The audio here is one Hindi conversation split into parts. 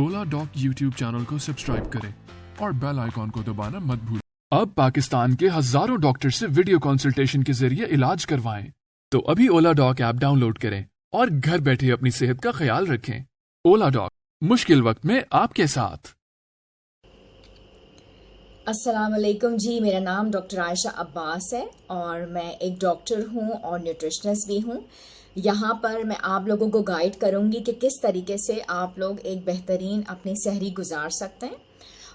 ओला डॉक यूट्यूब चैनल को सब्सक्राइब करें और बेल आइकॉन को दबाना मत भूलें। अब पाकिस्तान के हजारों डॉक्टर से वीडियो कंसल्टेशन के जरिए इलाज करवाएं। तो अभी ओला डॉक ऐप डाउनलोड करें और घर बैठे अपनी सेहत का ख्याल रखें। ओला डॉक, मुश्किल वक्त में आपके साथ। अस्सलाम वालेकुम जी, मेरा नाम डॉक्टर आयशा अब्बास है और मैं एक डॉक्टर हूँ और न्यूट्रिशनिस्ट भी हूँ। यहाँ पर मैं आप लोगों को गाइड करूँगी कि किस तरीके से आप लोग एक बेहतरीन अपनी सहरी गुजार सकते हैं।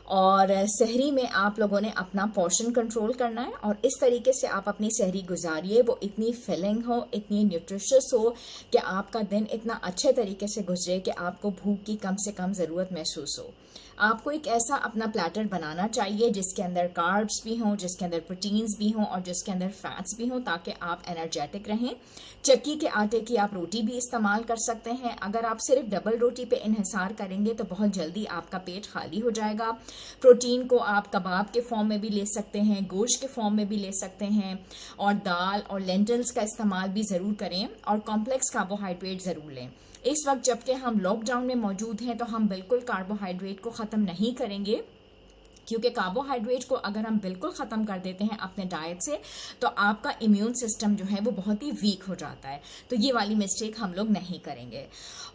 और सहरी में आप लोगों ने अपना पोर्शन कंट्रोल करना है और इस तरीके से आप अपनी सहरी गुजारिए, वो इतनी फिलिंग हो, इतनी न्यूट्रिशियस हो कि आपका दिन इतना अच्छे तरीके से गुजरे कि आपको भूख की कम से कम ज़रूरत महसूस हो। आपको एक ऐसा अपना प्लेटर बनाना चाहिए जिसके अंदर कार्ब्स भी हों, जिसके अंदर प्रोटीन्स भी हों और जिसके अंदर फैट्स भी हों, ताकि आप एनर्जेटिक रहें। चक्की के आटे की आप रोटी भी इस्तेमाल कर सकते हैं। अगर आप सिर्फ डबल रोटी पे इन्हिसार करेंगे तो बहुत जल्दी आपका पेट खाली हो जाएगा। प्रोटीन को आप कबाब के फॉर्म में भी ले सकते हैं, गोश्त के फॉर्म में भी ले सकते हैं और दाल और लेंटल्स का इस्तेमाल भी ज़रूर करें और कॉम्प्लेक्स कार्बोहाइड्रेट ज़रूर लें। इस वक्त जबकि हम लॉकडाउन में मौजूद हैं तो हम बिल्कुल कार्बोहाइड्रेट को ख़त्म नहीं करेंगे, क्योंकि कार्बोहाइड्रेट को अगर हम बिल्कुल ख़त्म कर देते हैं अपने डाइट से तो आपका इम्यून सिस्टम जो है वो बहुत ही वीक हो जाता है। तो ये वाली मिस्टेक हम लोग नहीं करेंगे।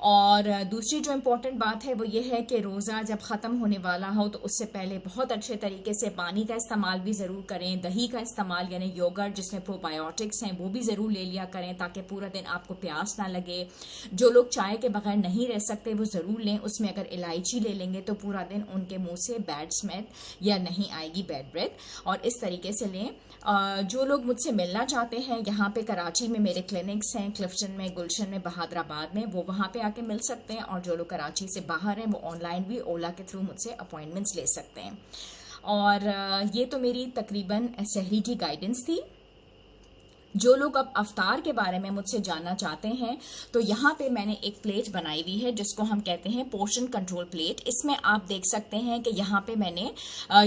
और दूसरी जो इम्पोर्टेंट बात है वो ये है कि रोज़ा जब ख़त्म होने वाला हो तो उससे पहले बहुत अच्छे तरीके से पानी का इस्तेमाल भी ज़रूर करें। दही का इस्तेमाल यानी योगर्ट जिसमें प्रोबायोटिक्स हैं वो भी ज़रूर ले लिया करें ताकि पूरा दिन आपको प्यास ना लगे। जो लोग चाय के बगैर नहीं रह सकते वो ज़रूर लें, उसमें अगर इलायची ले लेंगे तो पूरा दिन उनके मुँह से बैड स्मेल या नहीं आएगी, बैड ब्रेथ। और इस तरीके से लें। जो लोग मुझसे मिलना चाहते हैं, यहाँ पे कराची में मेरे क्लिनिक्स हैं, क्लिफ्टन में, गुलशन में, बहादराबाद में, वो वहाँ पे आके मिल सकते हैं। और जो लोग कराची से बाहर हैं वो ऑनलाइन भी ओला के थ्रू मुझसे अपॉइंटमेंट्स ले सकते हैं। और ये तो मेरी तकरीबन सहरी की गाइडेंस थी। जो लोग अब अफ्तार के बारे में मुझसे जानना चाहते हैं तो यहाँ पे मैंने एक प्लेट बनाई हुई है जिसको हम कहते हैं पोर्शन कंट्रोल प्लेट। इसमें आप देख सकते हैं कि यहाँ पे मैंने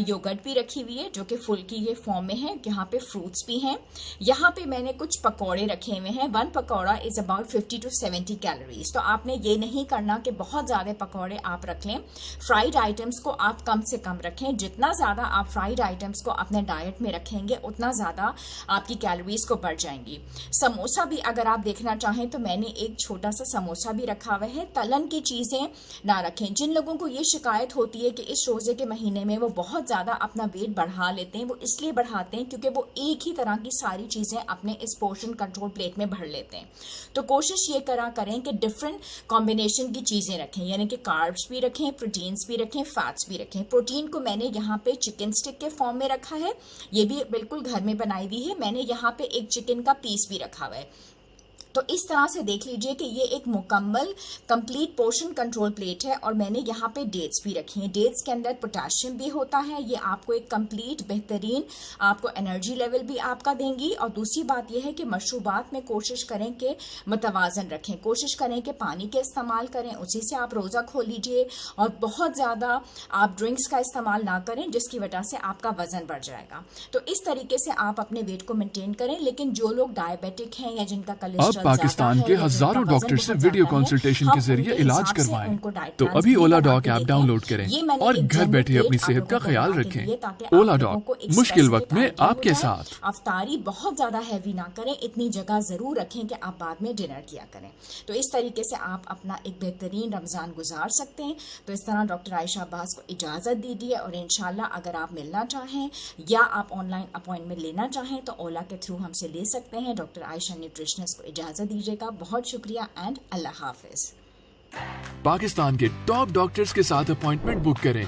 योगर्ट भी रखी हुई है जो कि फुल की ये फॉर्म में है। यहाँ पे फ्रूट्स भी हैं। यहाँ पे मैंने कुछ पकौड़े रखे हुए हैं। 1 pakora is about 50 to 70 calories. तो आपने ये नहीं करना कि बहुत ज़्यादा पकौड़े आप रख लें। फ्राइड आइटम्स को आप कम से कम रखें। जितना ज़्यादा आप फ्राइड आइटम्स को अपने डाइट में रखेंगे उतना ज़्यादा आपकी कैलोरीज को बढ़ जाएंगी। समोसा भी अगर आप देखना चाहें तो मैंने एक छोटा सा समोसा भी रखा हुआ है। तलन की चीज़ें ना रखें। जिन लोगों को ये शिकायत होती है कि इस रोज़े के महीने में वो बहुत ज़्यादा अपना वेट बढ़ा लेते हैं, वो इसलिए बढ़ाते हैं क्योंकि वो एक ही तरह की सारी चीज़ें अपने इस पोर्शन कंट्रोल प्लेट में भर लेते हैं। तो कोशिश ये करें कि डिफरेंट कॉम्बिनेशन की चीज़ें रखें, यानी कि कार्ब्स भी रखें, प्रोटीन्स भी रखें, फैट्स भी रखें। प्रोटीन को मैंने यहाँ पे चिकन स्टिक के फॉर्म में रखा है। ये भी बिल्कुल घर में बनाई हुई है। मैंने यहाँ पे एक चिकन का पीस भी रखा हुआ है। तो इस तरह से देख लीजिए कि ये एक मुकम्मल कंप्लीट पोर्शन कंट्रोल प्लेट है। और मैंने यहाँ पे डेट्स भी रखी हैं। डेट्स के अंदर पोटेशियम भी होता है। ये आपको एक कंप्लीट बेहतरीन आपको एनर्जी लेवल भी आपका देंगी। और दूसरी बात यह है कि मशरूबात में कोशिश करें कि मतवाजन रखें। कोशिश करें कि पानी के इस्तेमाल करें, उसी से आप रोज़ा खोल लीजिए। और बहुत ज़्यादा आप ड्रिंक्स का इस्तेमाल ना करें जिसकी वजह से आपका वज़न बढ़ जाएगा। तो इस तरीके से आप अपने वेट को मेंटेन करें। लेकिन जो लोग डायबिटिक हैं या जिनका कोलेस्ट्रॉल पाकिस्तान के हजारों डॉक्टर से वीडियो कंसल्टेशन के जरिए इलाज करवाएं। तो अभी ओला डॉक ऐप डाउनलोड करें और घर बैठे अपनी सेहत का ख्याल रखें। ओला डॉक, मुश्किल वक्त में आपके साथ। अफ्तारी बहुत ज्यादा हैवी ना करें, इतनी जगह जरूर रखें कि आप बाद में डिनर किया करें। तो इस तरीके से आप अपना एक बेहतरीन रमजान गुजार सकते हैं। तो इस तरह डॉक्टर आयशा अब्बास को इजाजत दीजिए और इंशाल्लाह अगर आप मिलना चाहें या आप ऑनलाइन अपॉइंटमेंट लेना चाहें तो ओला के थ्रू हमसे ले सकते हैं। डॉक्टर आयशा न्यूट्रिशनिस्ट को इजाजत दीजिएगा। बहुत शुक्रिया एंड अल्लाह हाफिज। पाकिस्तान के टॉप डॉक्टर्स के साथ अपॉइंटमेंट बुक करें,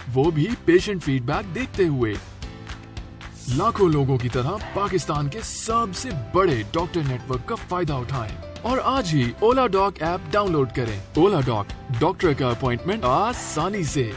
वो भी पेशेंट फीडबैक देखते हुए। लाखों लोगों की तरह पाकिस्तान के सबसे बड़े डॉक्टर नेटवर्क का फायदा उठाएं और आज ही ओला डॉक ऐप डाउनलोड करें। ओला डॉक, डॉक्टर का अपॉइंटमेंट आसानी से।